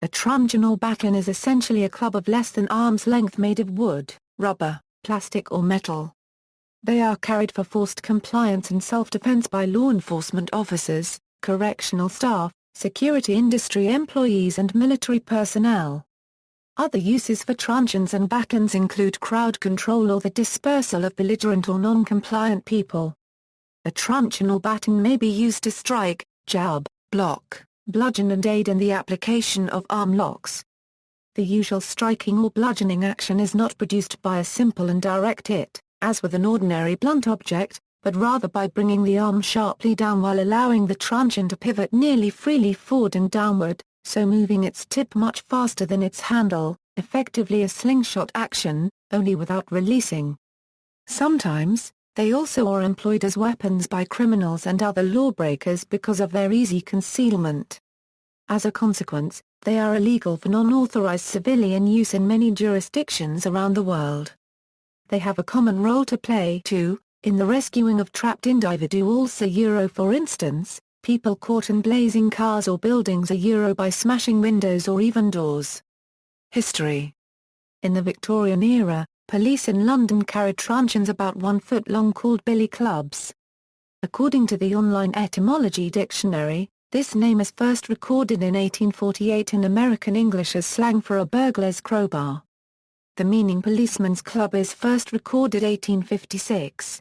A truncheon or baton is essentially a club of less than arm's length made of wood, rubber, plastic or metal. They are carried for forced compliance and self-defense by law enforcement officers, correctional staff, security industry employees and military personnel. Other uses for truncheons and batons include crowd control or the dispersal of belligerent or non-compliant people. A truncheon or baton may be used to strike, jab, block, bludgeon and aid in the application of armlocks. The usual striking or bludgeoning action is not produced by a simple and direct hit, as with an ordinary blunt object, but rather by bringing the arm sharply down while allowing the truncheon to pivot nearly freely forward and downward, so moving its tip much faster than its handle, effectively a slingshot action, only without releasing. Sometimes, they also are employed as weapons by criminals and other lawbreakers because of their easy concealment. As a consequence, they are illegal for non-authorized civilian use in many jurisdictions around the world. They have a common role to play too, in the rescuing of trapped individuals for instance, people caught in blazing cars or buildings by smashing windows or even doors. History. In the Victorian era, police in London carried truncheons about 1 foot long called billy clubs. According to the online etymology dictionary, this name is first recorded in 1848 in American English as slang for a burglar's crowbar. The meaning policeman's club is first recorded 1856.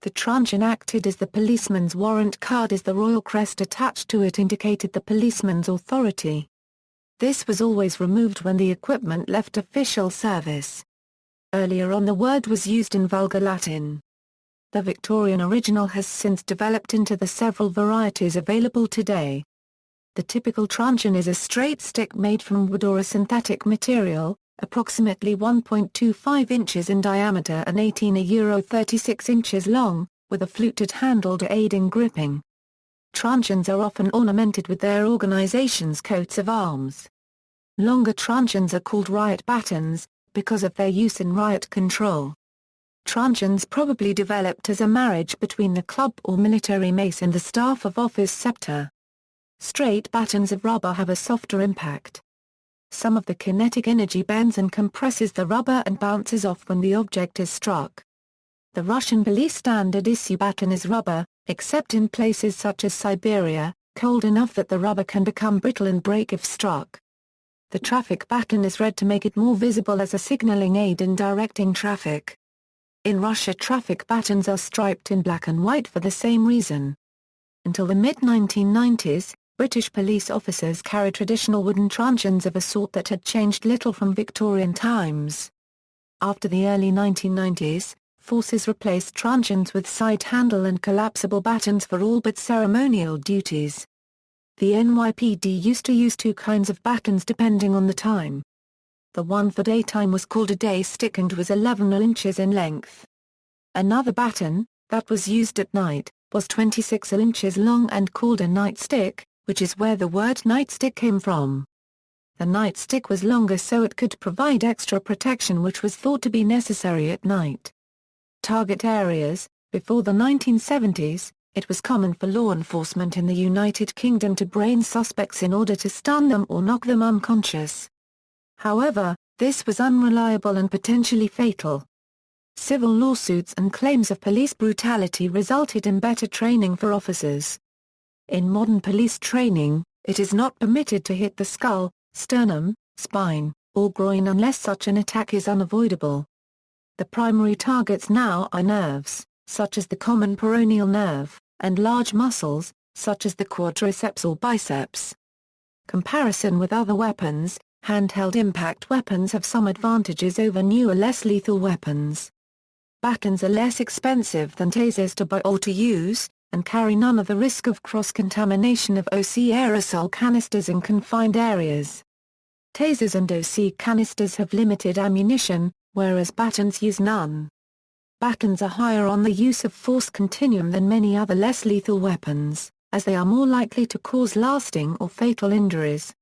The truncheon acted as the policeman's warrant card as the royal crest attached to it indicated the policeman's authority. This was always removed when the equipment left official service. Earlier on the word was used in vulgar Latin. The Victorian original has since developed into the several varieties available today. The typical truncheon is a straight stick made from wood or a synthetic material, approximately 1.25 inches in diameter and 36 inches long, with a fluted handle to aid in gripping. Truncheons are often ornamented with their organization's coats of arms. Longer truncheons are called riot batons, because of their use in riot control. Truncheons probably developed as a marriage between the club or military mace and the staff of office scepter. Straight batons of rubber have a softer impact. Some of the kinetic energy bends and compresses the rubber and bounces off when the object is struck. The Russian police standard issue baton is rubber, except in places such as Siberia, cold enough that the rubber can become brittle and break if struck. The traffic baton is red to make it more visible as a signaling aid in directing traffic. In Russia, traffic batons are striped in black and white for the same reason. Until the mid-1990s, British police officers carried traditional wooden truncheons of a sort that had changed little from Victorian times. After the early 1990s, forces replaced truncheons with side handle and collapsible batons for all but ceremonial duties. The NYPD used to use two kinds of batons depending on the time. The one for daytime was called a day stick and was 11 inches in length. Another baton, that was used at night, was 26 inches long and called a nightstick, which is where the word nightstick came from. The nightstick was longer so it could provide extra protection which was thought to be necessary at night. Target areas. Before the 1970s, it was common for law enforcement in the United Kingdom to brain suspects in order to stun them or knock them unconscious. However, this was unreliable and potentially fatal. Civil lawsuits and claims of police brutality resulted in better training for officers. In modern police training, it is not permitted to hit the skull, sternum, spine, or groin unless such an attack is unavoidable. The primary targets now are nerves, such as the common peroneal nerve, and large muscles, such as the quadriceps or biceps. Comparison with other weapons. Handheld impact weapons have some advantages over newer less lethal weapons. Batons are less expensive than tasers to buy or to use, and carry none of the risk of cross-contamination of OC aerosol canisters in confined areas. Tasers and OC canisters have limited ammunition, whereas batons use none. Batons are higher on the use of force continuum than many other less lethal weapons, as they are more likely to cause lasting or fatal injuries.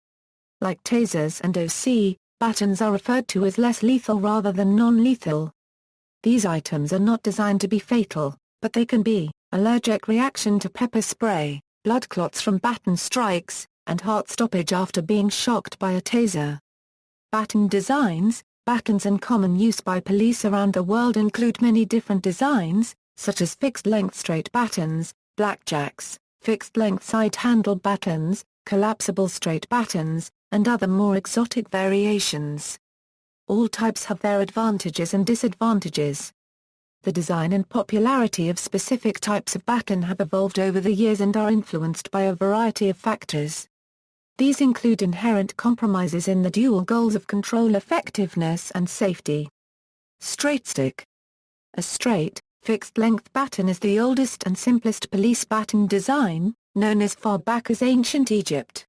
Like tasers and OC, batons are referred to as less lethal rather than non-lethal. These items are not designed to be fatal, but they can be: allergic reaction to pepper spray, blood clots from baton strikes, and heart stoppage after being shocked by a taser. Baton designs. Batons in common use by police around the world include many different designs, such as fixed-length straight batons, blackjacks, fixed-length side-handled batons, collapsible straight batons, and other more exotic variations. All types have their advantages and disadvantages. The design and popularity of specific types of baton have evolved over the years and are influenced by a variety of factors. These include inherent compromises in the dual goals of control effectiveness and safety. Straightstick. A straight, fixed-length baton is the oldest and simplest police baton design, known as far back as ancient Egypt.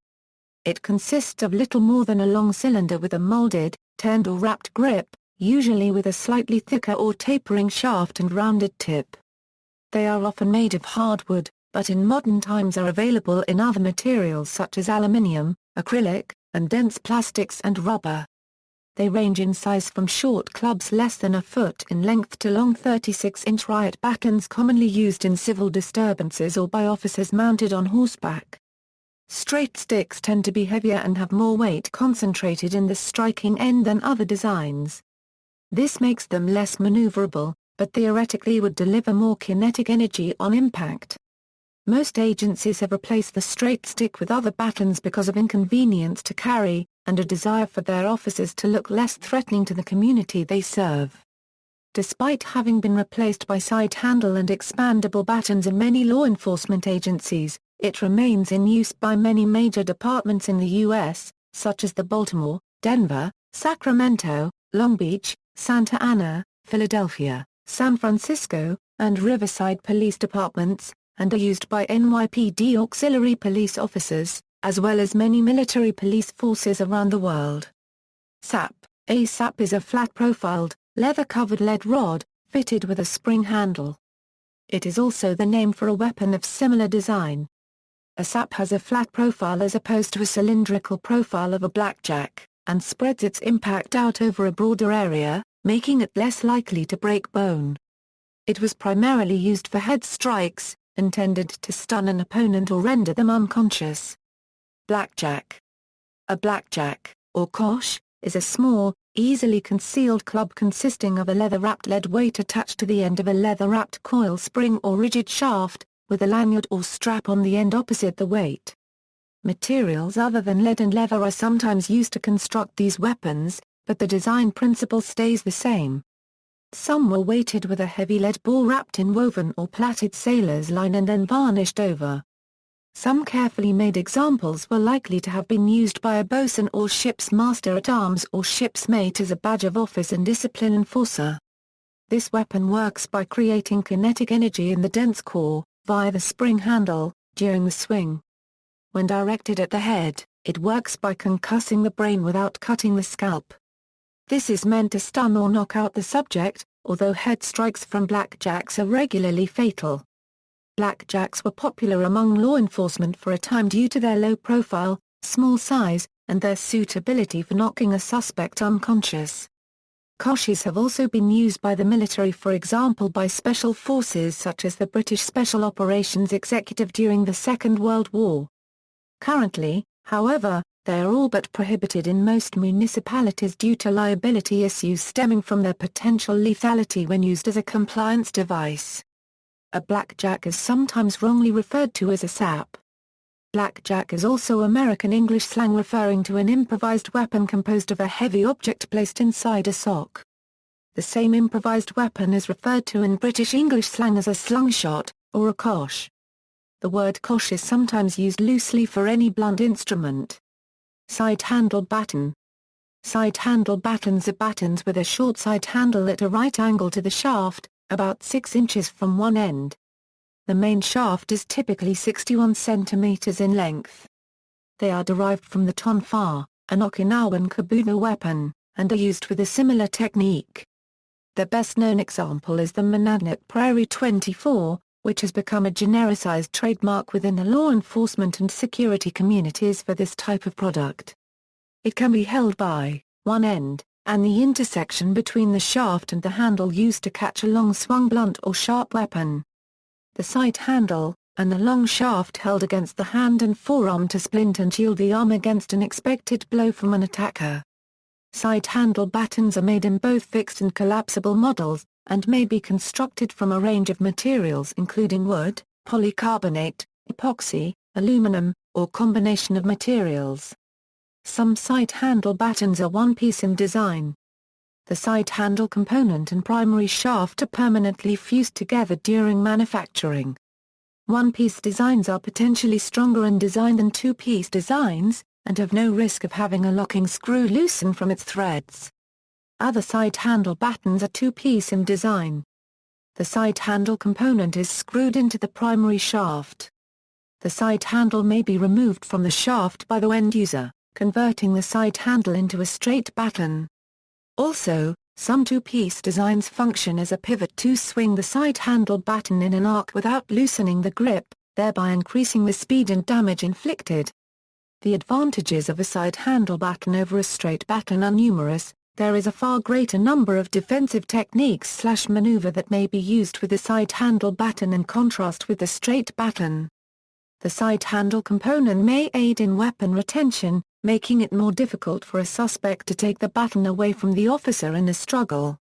It consists of little more than a long cylinder with a molded, turned or wrapped grip, usually with a slightly thicker or tapering shaft and rounded tip. They are often made of hardwood, but in modern times are available in other materials such as aluminium, acrylic, and dense plastics and rubber. They range in size from short clubs less than a foot in length to long 36-inch riot batons commonly used in civil disturbances or by officers mounted on horseback. Straight sticks tend to be heavier and have more weight concentrated in the striking end than other designs. This makes them less maneuverable, but theoretically would deliver more kinetic energy on impact. Most agencies have replaced the straight stick with other batons because of inconvenience to carry, and a desire for their officers to look less threatening to the community they serve. Despite having been replaced by side-handle and expandable batons in many law enforcement agencies, it remains in use by many major departments in the U.S., such as the Baltimore, Denver, Sacramento, Long Beach, Santa Ana, Philadelphia, San Francisco, and Riverside police departments, and are used by NYPD auxiliary police officers, as well as many military police forces around the world. Sap. A sap is a flat-profiled, leather-covered lead rod, fitted with a spring handle. It is also the name for a weapon of similar design. A sap has a flat profile as opposed to a cylindrical profile of a blackjack, and spreads its impact out over a broader area, making it less likely to break bone. It was primarily used for head strikes, intended to stun an opponent or render them unconscious. Blackjack. A blackjack, or cosh, is a small, easily concealed club consisting of a leather-wrapped lead weight attached to the end of a leather-wrapped coil spring or rigid shaft, with a lanyard or strap on the end opposite the weight. Materials other than lead and leather are sometimes used to construct these weapons, but the design principle stays the same. Some were weighted with a heavy lead ball wrapped in woven or plaited sailor's line and then varnished over. Some carefully made examples were likely to have been used by a boatswain or ship's master-at-arms or ship's mate as a badge of office and discipline enforcer. This weapon works by creating kinetic energy in the dense core, via the spring handle, during the swing. When directed at the head, it works by concussing the brain without cutting the scalp. This is meant to stun or knock out the subject, although head strikes from blackjacks are regularly fatal. Blackjacks were popular among law enforcement for a time due to their low profile, small size, and their suitability for knocking a suspect unconscious. Coshes have also been used by the military, for example by special forces such as the British Special Operations Executive during the Second World War. Currently, however, they are all but prohibited in most municipalities due to liability issues stemming from their potential lethality when used as a compliance device. A blackjack is sometimes wrongly referred to as a sap. Blackjack is also American English slang referring to an improvised weapon composed of a heavy object placed inside a sock. The same improvised weapon is referred to in British English slang as a slingshot, or a cosh. The word cosh is sometimes used loosely for any blunt instrument. Side-handled baton. Side-handled batons are batons with a short side handle at a right angle to the shaft, about 6 inches from one end. The main shaft is typically 61 centimeters in length. They are derived from the tonfa, an Okinawan kabuto weapon, and are used with a similar technique. The best-known example is the Monadnock Prairie 24, which has become a genericized trademark within the law enforcement and security communities for this type of product. It can be held by one end, and the intersection between the shaft and the handle used to catch a long swung blunt or sharp weapon. The side handle, and a long shaft held against the hand and forearm to splint and shield the arm against an expected blow from an attacker. Side-handle batons are made in both fixed and collapsible models, and may be constructed from a range of materials including wood, polycarbonate, epoxy, aluminum, or combination of materials. Some side-handle batons are one-piece in design. The side-handle component and primary shaft are permanently fused together during manufacturing. One-piece designs are potentially stronger in design than two-piece designs, and have no risk of having a locking screw loosen from its threads. Other side-handle batons are two-piece in design. The side-handle component is screwed into the primary shaft. The side handle may be removed from the shaft by the end user, converting the side handle into a straight baton. Also, some two-piece designs function as a pivot to swing the side-handled baton in an arc without loosening the grip, thereby increasing the speed and damage inflicted. The advantages of a side-handle baton over a straight baton are numerous. There is a far greater number of defensive techniques/maneuver that may be used with a side-handle baton in contrast with the straight baton. The side-handle component may aid in weapon retention, making it more difficult for a suspect to take the baton away from the officer in a struggle.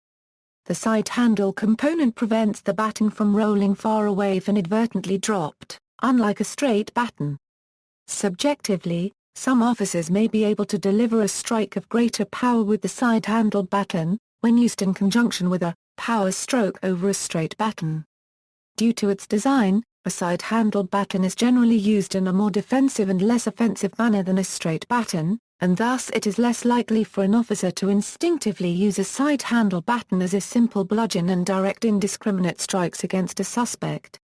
The side-handle component prevents the baton from rolling far away if inadvertently dropped, unlike a straight baton. Subjectively, some officers may be able to deliver a strike of greater power with the side-handled baton, when used in conjunction with a power stroke over a straight baton. Due to its design, a side-handled baton is generally used in a more defensive and less offensive manner than a straight baton, and thus it is less likely for an officer to instinctively use a side-handled baton as a simple bludgeon and direct indiscriminate strikes against a suspect.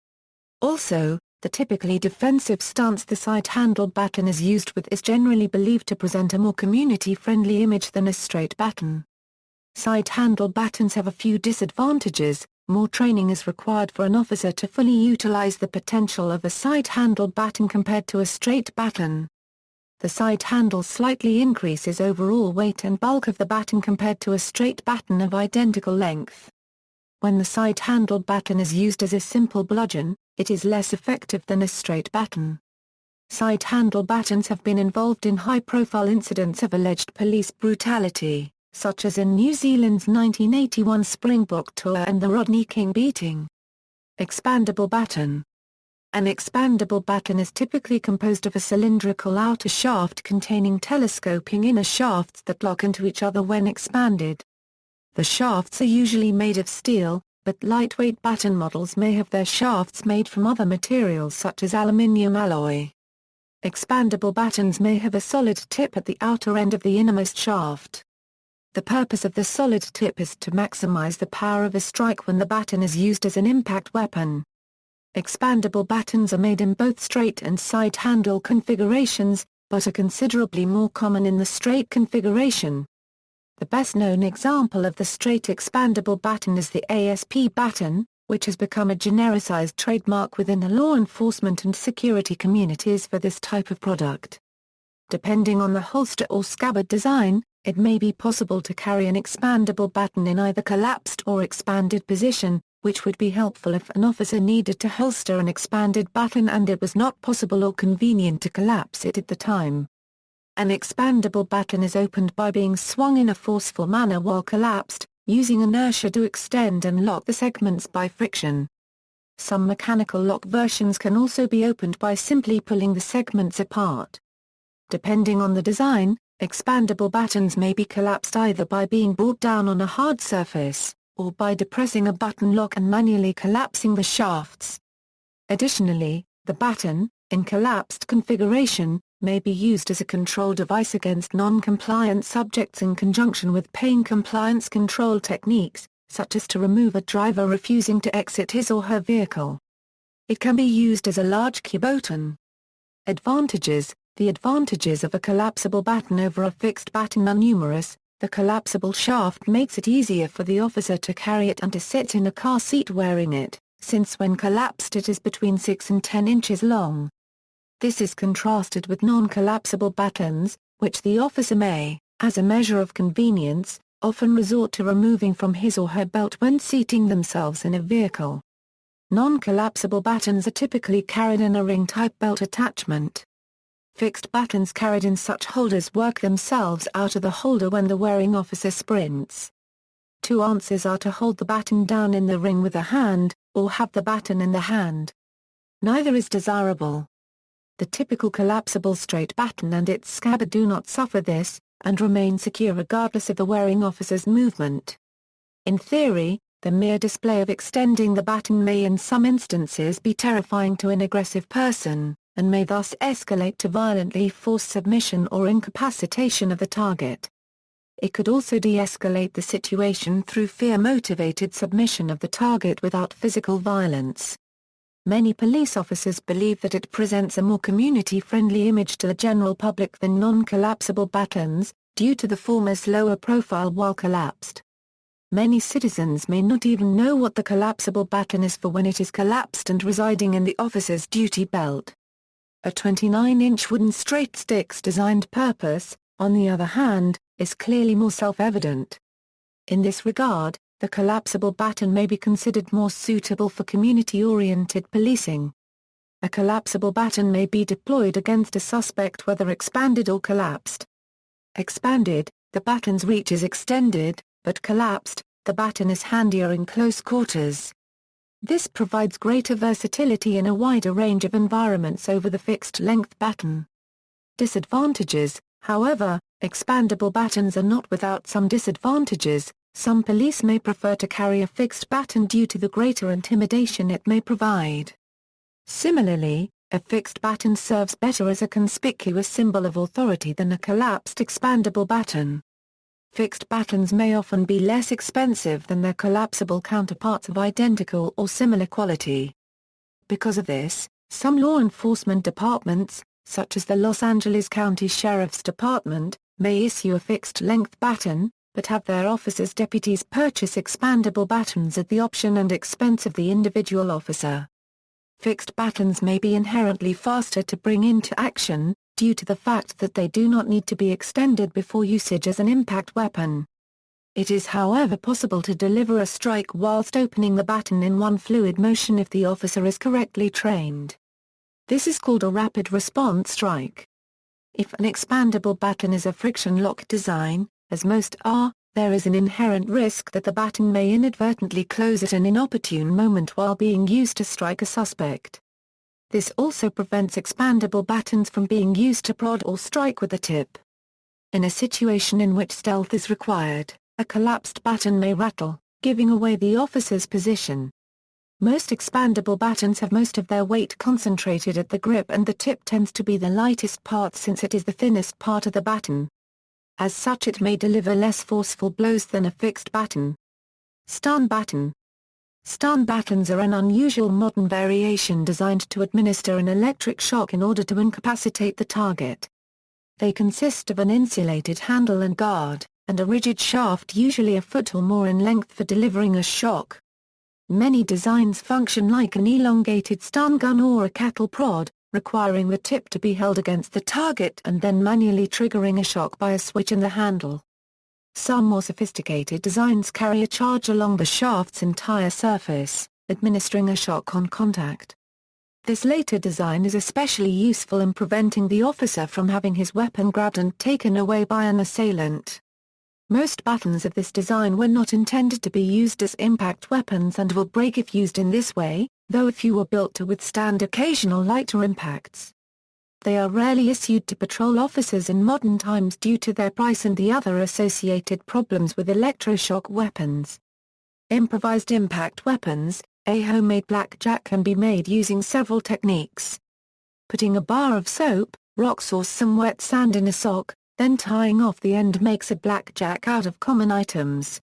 Also, the typically defensive stance the side-handled baton is used with is generally believed to present a more community-friendly image than a straight baton. Side-handled batons have a few disadvantages. More training is required for an officer to fully utilize the potential of a side-handled baton compared to a straight baton. The side handle slightly increases overall weight and bulk of the baton compared to a straight baton of identical length. When the side-handled baton is used as a simple bludgeon, it is less effective than a straight baton. Side-handle batons have been involved in high-profile incidents of alleged police brutality, such as in New Zealand's 1981 Springbok tour and the Rodney King beating. Expandable baton. An expandable baton is typically composed of a cylindrical outer shaft containing telescoping inner shafts that lock into each other when expanded. The shafts are usually made of steel, but lightweight baton models may have their shafts made from other materials such as aluminium alloy. Expandable batons may have a solid tip at the outer end of the innermost shaft. The purpose of the solid tip is to maximize the power of a strike when the baton is used as an impact weapon. Expandable batons are made in both straight and side handle configurations, but are considerably more common in the straight configuration. The best-known example of the straight expandable baton is the ASP baton, which has become a genericized trademark within the law enforcement and security communities for this type of product. Depending on the holster or scabbard design, it may be possible to carry an expandable baton in either collapsed or expanded position, which would be helpful if an officer needed to holster an expanded baton and it was not possible or convenient to collapse it at the time. An expandable baton is opened by being swung in a forceful manner while collapsed, using inertia to extend and lock the segments by friction. Some mechanical lock versions can also be opened by simply pulling the segments apart. Depending on the design, expandable batons may be collapsed either by being brought down on a hard surface, or by depressing a button lock and manually collapsing the shafts. Additionally, the baton, in collapsed configuration, may be used as a control device against non-compliant subjects in conjunction with pain compliance control techniques, such as to remove a driver refusing to exit his or her vehicle. It can be used as a large baton. Advantages. The advantages of a collapsible baton over a fixed baton are numerous. The collapsible shaft makes it easier for the officer to carry it and to sit in a car seat wearing it, since when collapsed it is between 6 and 10 inches long. This is contrasted with non-collapsible batons, which the officer may, as a measure of convenience, often resort to removing from his or her belt when seating themselves in a vehicle. Non-collapsible batons are typically carried in a ring-type belt attachment. Fixed batons carried in such holders work themselves out of the holder when the wearing officer sprints. Two answers are to hold the baton down in the ring with the hand, or have the baton in the hand. Neither is desirable. The typical collapsible straight baton and its scabbard do not suffer this, and remain secure regardless of the wearing officer's movement. In theory, the mere display of extending the baton may in some instances be terrifying to an aggressive person, and may thus escalate to violently force submission or incapacitation of the target. It could also de-escalate the situation through fear-motivated submission of the target without physical violence. Many police officers believe that it presents a more community-friendly image to the general public than non-collapsible batons, due to the former's lower profile while collapsed. Many citizens may not even know what the collapsible baton is for when it is collapsed and residing in the officer's duty belt. A 29-inch wooden straight stick's designed purpose, on the other hand, is clearly more self-evident. In this regard, the collapsible baton may be considered more suitable for community-oriented policing. A collapsible baton may be deployed against a suspect whether expanded or collapsed. Expanded, the baton's reach is extended, but collapsed, the baton is handier in close quarters. This provides greater versatility in a wider range of environments over the fixed-length baton. Disadvantages: however, expandable batons are not without some disadvantages. Some police may prefer to carry a fixed baton due to the greater intimidation it may provide. Similarly, a fixed baton serves better as a conspicuous symbol of authority than a collapsed expandable baton. Fixed batons may often be less expensive than their collapsible counterparts of identical or similar quality. Because of this, some law enforcement departments, such as the Los Angeles County Sheriff's Department, may issue a fixed-length baton, but have their officers' deputies purchase expandable batons at the option and expense of the individual officer. Fixed batons may be inherently faster to bring into action, due to the fact that they do not need to be extended before usage as an impact weapon. It is however possible to deliver a strike whilst opening the baton in one fluid motion if the officer is correctly trained. This is called a rapid response strike. If an expandable baton is a friction lock design, as most are, there is an inherent risk that the baton may inadvertently close at an inopportune moment while being used to strike a suspect. This also prevents expandable batons from being used to prod or strike with the tip. In a situation in which stealth is required, a collapsed baton may rattle, giving away the officer's position. Most expandable batons have most of their weight concentrated at the grip, and the tip tends to be the lightest part since it is the thinnest part of the baton. As such, it may deliver less forceful blows than a fixed baton. Stun baton. Stun batons are an unusual modern variation designed to administer an electric shock in order to incapacitate the target. They consist of an insulated handle and guard, and a rigid shaft usually a foot or more in length for delivering a shock. Many designs function like an elongated stun gun or a cattle prod, requiring the tip to be held against the target and then manually triggering a shock by a switch in the handle. Some more sophisticated designs carry a charge along the shaft's entire surface, administering a shock on contact. This later design is especially useful in preventing the officer from having his weapon grabbed and taken away by an assailant. Most batons of this design were not intended to be used as impact weapons and will break if used in this way, though a few were built to withstand occasional lighter impacts. They are rarely issued to patrol officers in modern times due to their price and the other associated problems with electroshock weapons. Improvised impact weapons. A homemade blackjack can be made using several techniques. Putting a bar of soap, rocks or some wet sand in a sock, then tying off the end makes a blackjack out of common items.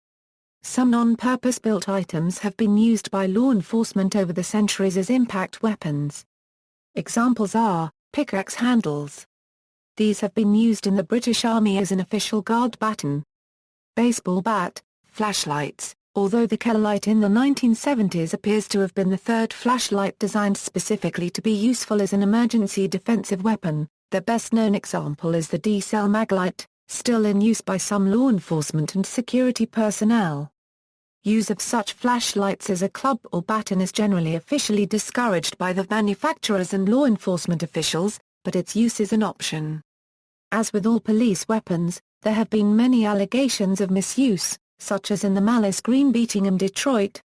Some non-purpose-built items have been used by law enforcement over the centuries as impact weapons. Examples are pickaxe handles. These have been used in the British Army as an official guard baton. Baseball bat, flashlights. Although the Kellight in the 1970s appears to have been the third flashlight designed specifically to be useful as an emergency defensive weapon, the best-known example is the D-cell maglite, still in use by some law enforcement and security personnel. Use of such flashlights as a club or baton is generally officially discouraged by the manufacturers and law enforcement officials, but its use is an option. As with all police weapons, there have been many allegations of misuse, such as in the Malice Green beating in Detroit.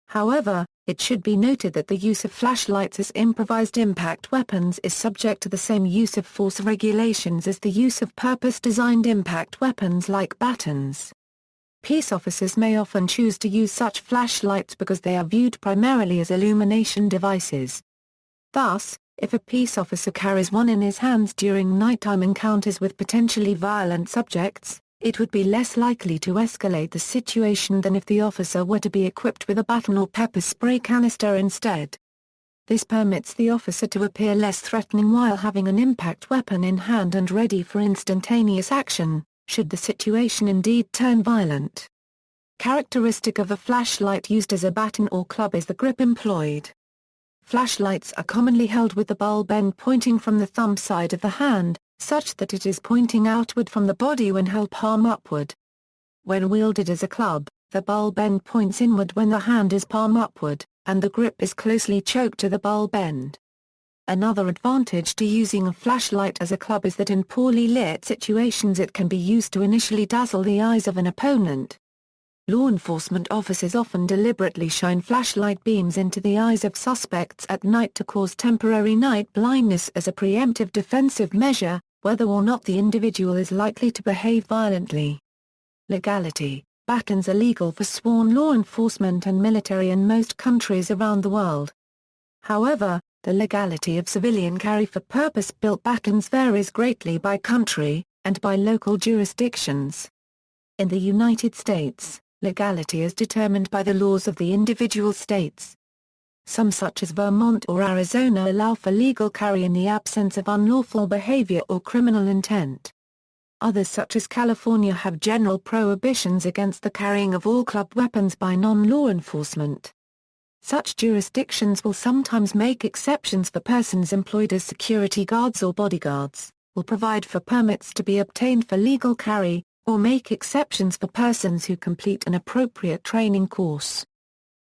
However, it should be noted that the use of flashlights as improvised impact weapons is subject to the same use of force regulations as the use of purpose-designed impact weapons like batons. Peace officers may often choose to use such flashlights because they are viewed primarily as illumination devices. Thus, if a peace officer carries one in his hands during nighttime encounters with potentially violent subjects, it would be less likely to escalate the situation than if the officer were to be equipped with a baton or pepper spray canister instead. This permits the officer to appear less threatening while having an impact weapon in hand and ready for instantaneous action, should the situation indeed turn violent. Characteristic of a flashlight used as a baton or club is the grip employed. Flashlights are commonly held with the bulb end pointing from the thumb side of the hand, such that it is pointing outward from the body when held palm upward. When wielded as a club, the bulb end points inward when the hand is palm upward, and the grip is closely choked to the bulb end. Another advantage to using a flashlight as a club is that in poorly lit situations it can be used to initially dazzle the eyes of an opponent. Law enforcement officers often deliberately shine flashlight beams into the eyes of suspects at night to cause temporary night blindness as a preemptive defensive measure, whether or not the individual is likely to behave violently. Legality: batons are legal for sworn law enforcement and military in most countries around the world. However, the legality of civilian carry for purpose-built batons varies greatly by country, and by local jurisdictions. In the United States, legality is determined by the laws of the individual states. Some such as Vermont or Arizona allow for legal carry in the absence of unlawful behavior or criminal intent. Others such as California have general prohibitions against the carrying of all club weapons by non-law enforcement. Such jurisdictions will sometimes make exceptions for persons employed as security guards or bodyguards, will provide for permits to be obtained for legal carry, or make exceptions for persons who complete an appropriate training course.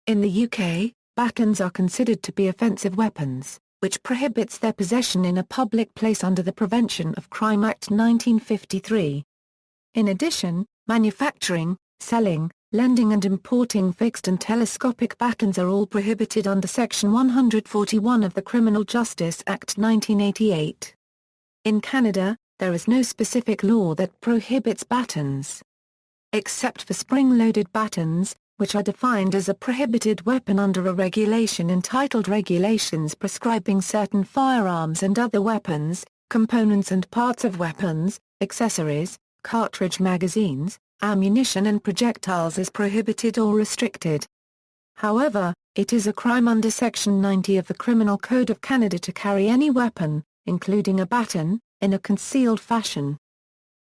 In the UK, batons are considered to be offensive weapons, which prohibits their possession in a public place under the Prevention of Crime Act 1953. In addition, manufacturing, selling, lending and importing fixed and telescopic batons are all prohibited under Section 141 of the Criminal Justice Act 1988. In Canada, there is no specific law that prohibits batons. Except for spring-loaded batons, which are defined as a prohibited weapon under a regulation entitled Regulations Prescribing Certain Firearms and Other Weapons, Components and Parts of Weapons, Accessories, Cartridge magazines, ammunition and projectiles is prohibited or restricted. However, it is a crime under Section 90 of the Criminal Code of Canada to carry any weapon, including a baton, in a concealed fashion.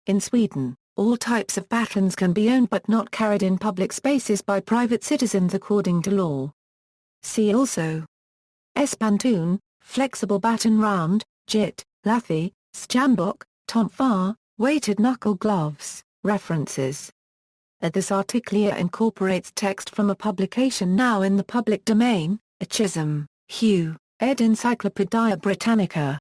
In Sweden, all types of batons can be owned but not carried in public spaces by private citizens according to law. See also: Espantoon, flexible baton round, jit, lathi, stjambok, tonfar, weighted knuckle gloves. References. This article incorporates text from a publication now in the public domain, Chisholm, Hugh, ed. Encyclopædia Britannica.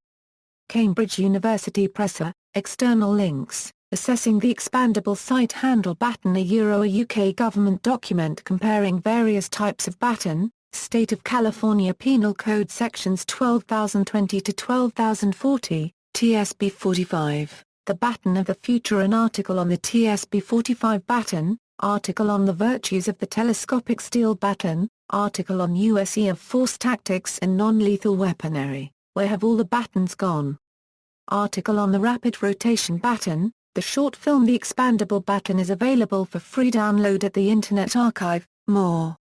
Cambridge University Press. External links: Assessing the Expandable Sight Handle Baton, a UK government document comparing various types of baton, State of California Penal Code sections 12,020 to 12,040, TSB 45. The Baton of the Future, an article on the TSB 45 baton, article on the virtues of the telescopic steel baton, article on US of force tactics and non-lethal weaponry, Where Have All the Batons Gone? Article on the rapid rotation baton. The short film The Expandable Baton is available for free download at the Internet Archive. More